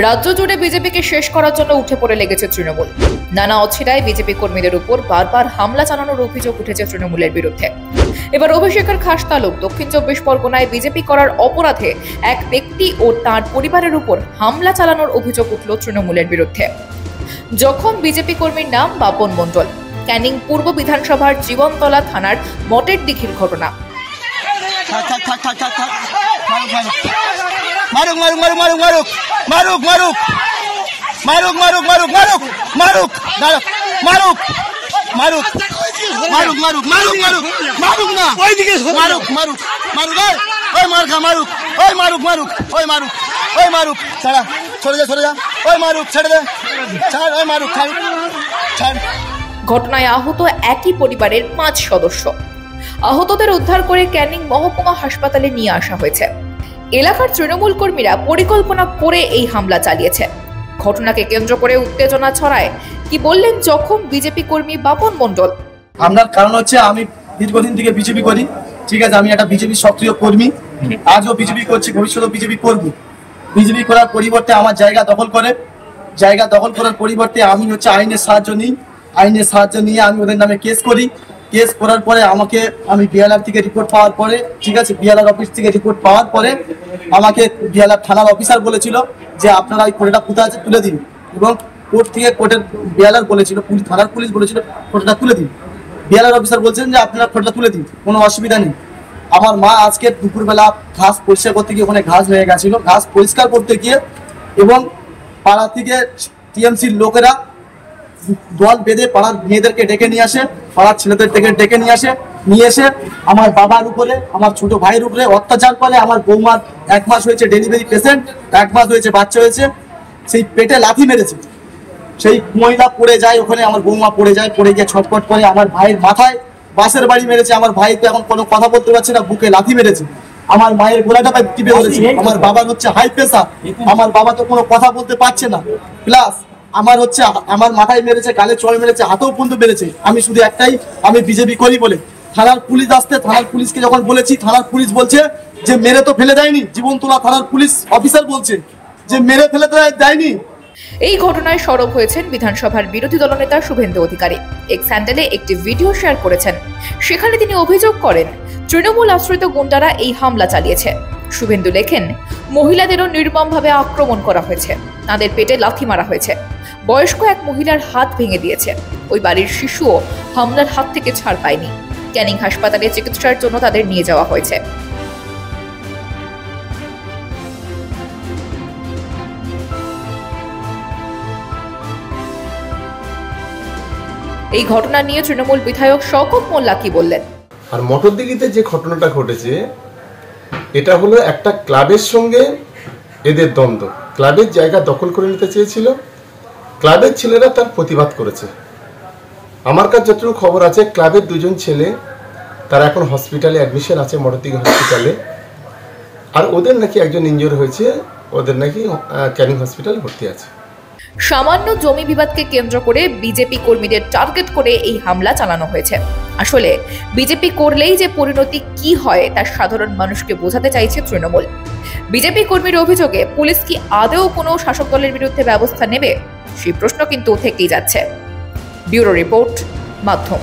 রাজ্য জুড়ে বিজেপিকে শেষ করার জন্য উঠে পড়ে লেগেছে তৃণমূল। নানা অছিলায় বিজেপি কর্মীদের উপর বারবার হামলা চালানোর অভিযোগ উঠেছে তৃণমূলের বিরুদ্ধে। এবার অভিষেকের খাস তালুক দক্ষিণ 24 পরগনায় বিজেপি করার অপরাধে এক ব্যক্তি ও তার পরিবারের উপর হামলা চালানোর অভিযোগ উঠল তৃণমূলের বিরুদ্ধে। জখম বিজেপি কর্মীর নাম বাপন মণ্ডল। ক্যানিং পূর্ব বিধানসভার জীবনতলা থানার মটের দিঘির ঘটনা। মারুক মারুক মারুক মারুক মারুক মারুক মারুক মারুক মারুক মারুক মারুক মারুক মারুক মারুক মারুক মারুক মারুক মারুক মারুক না ওইদিকে মারুক মারুক মারুক ওই মারখা মারুক ওই মারুক মারুক ওই মারুক ওই মারুক ছাড়া সরে যা ওই মারুক ছেড়ে দে ছাড় ওই মারুক ছাড়। ঘটনায় আহত একই পরিবারের 5 সদস্য। আহতদের উদ্ধার করে ক্যানিং মহকুমা হাসপাতালে নিয়ে আসা হয়েছে। এলাকার তৃণমূল কর্মীরা পরিকল্পনা করে এই হামলা চালিয়েছে। ঘটনাকে কেন্দ্র করে উত্তেজনা ছড়ায়। কি বললেন জখম বিজেপি কর্মী বাপন মণ্ডল? আপনার কারণ হচ্ছে আমি দীর্ঘদিন থেকে বিজেপি করি, ঠিক আছে, আমি একটা বিজেপি সক্রিয় কর্মী, আজও বিজেপি করছি, ভবিষ্যতেও বিজেপি করব। বিজেপি করার পরিবর্তে আমার জায়গা দখল করার পরিবর্তে আমি হচ্ছে আইনের সাহায্য নিয়ে আমি ওদের নামে কেস করি। কেস করার পরে আমি বিএলআর থেকে রিপোর্ট পাওয়ার পরে, ঠিক আছে, বিএলআর অফিস থেকে রিপোর্ট পাওয়ার পরে আমাকে বিএলআর থানার অফিসার বলেছিল যে আপনারা এই কোর্টটা কোথায় আছে তুলে দিন, এবং কোর্টের বিএলআর বলেছিল, থানার পুলিশ বলেছিল কোর্টটা তুলে দিন। বিএলআর অফিসার বলছেন যে আপনারা কোর্টটা তুলে দিন, কোনো অসুবিধা নেই। আমার মা আজকে দুপুরবেলা ঘাস পরিষ্কার করতে গিয়ে ওখানে ঘাস হয়ে গেছিল, ঘাস পরিষ্কার করতে গিয়ে এবং পাড়া থেকে টিএমসির লোকেরা দল বেঁধে পাড়ার মেয়েদেরকে ডেকে নিয়ে আসে, পাড়ার ছেলেদের ডেকে নিয়ে এসে আমার বাবার উপরে, আমার ছোট ভাইয়ের উপরে অত্যাচার করে। আমার বৌমার 1 মাস হয়েছে, ডেলিভারি পেশেন্ট, 1 মাস হয়েছে, বাচ্চা হয়েছে, সেই পেটে লাথি মেরেছে। সেই মহিলা পড়ে যায়, ওখানে আমার বৌমা পড়ে গিয়ে ছটফট করে। আমার ভাইয়ের মাথায় বাঁশের বাড়ি মেরেছে। আমার ভাই তো এখন কোনো কথা বলতে পারছে না, বুকে লাথি মেরেছে। আমার মায়ের গোলাটা টিপে ধরেছে। আমার বাবার হচ্ছে হাই প্রেসার, আমার বাবা তো কোনো কথা বলতে পারছে না। প্লাস আমার মাথায় মেরেছে, গালে চড় মেরেছে, হাতেও পর্যন্ত মেরেছে। আমি শুধু একটাই, আমি বিজেপি করি বলে। থানার পুলিশ আসতে, থানার পুলিশকে যখন বলেছি, থানার পুলিশ বলছে যে মেরে তো ফেলে দেয়নি। জীবনতলা থানার পুলিশ অফিসার বলছে যে মেরে ফেলে দেয়নি। এই ঘটনায় সরব হয়েছেন বিধানসভার বিরোধী দলনেতা শুভেন্দু অধিকারী। এক্স হ্যান্ডেলে একটি ভিডিও শেয়ার করেছেন। সেখানে তিনি অভিযোগ করেন তৃণমূল আশ্রিত গুন্ডারা এই হামলা চালিয়েছে। শুভেন্দু লেখেন, মহিলাদেরও নির্মমভাবে আক্রমণ করা হয়েছে, তাদের পেটে লাথি মারা হয়েছে, বয়স্ক এক মহিলার হাত ভেঙে দিয়েছে। ওই বাড়ির শিশুও হামলার হাত থেকে ছাড় পায়নি। ক্যানিং হাসপাতালে চিকিৎসার জন্য তাদের নিয়ে যাওয়া হয়েছে। এই ঘটনা নিয়ে তৃণমূল বিধায়ক শওকত মোল্লা কি বললেন? আর মটরদিঘিতে যে ঘটনাটা ঘটেছে, এটা হলো একটা ক্লাবের সঙ্গে এদের দ্বন্দ্ব। ক্লাবের জায়গা দখল করে নিতে চেয়েছিল, ক্লাবের ছেলেরা তার প্রতিবাদ করেছে। আমার কাছে যতটুকু খবর আছে, ক্লাবের 2জন ছেলে তারা এখন হসপিটালে অ্যাডমিশন আছে, মটরদিঘি হসপিটালে। আর ওদের নাকি একজন ইনজুর হয়েছে, ওদের নাকি ক্যানিং হসপিটালে ভর্তি আছে। সামান্য জমি বিবাদকে কেন্দ্র করে বিজেপি কর্মীদের টার্গেট করে এই হামলা চালানো হয়েছে। আসলে বিজেপি করলেই যে পরিণতি কি হয় তা সাধারণ মানুষকে বোঝাতে চাইছে তৃণমূল। বিজেপি কর্মীর অভিযোগে পুলিশ কি আদৌ কোনো শাসক দলের বিরুদ্ধে ব্যবস্থা নেবে, সেই প্রশ্ন কিন্তু থেকেই যাচ্ছে। ব্যুরো রিপোর্ট, মাধ্যম।